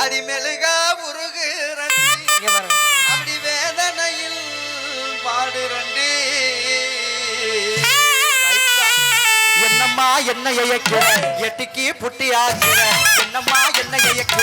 அடி மெழுகா உருகுறண்டி அப்படி வேதனையில் பாடுறண்டி என்னம்மா என்ன இயக்கிற எட்டிக்கு புட்டி ஆகிற என்னம்மா என்ன இயக்கிற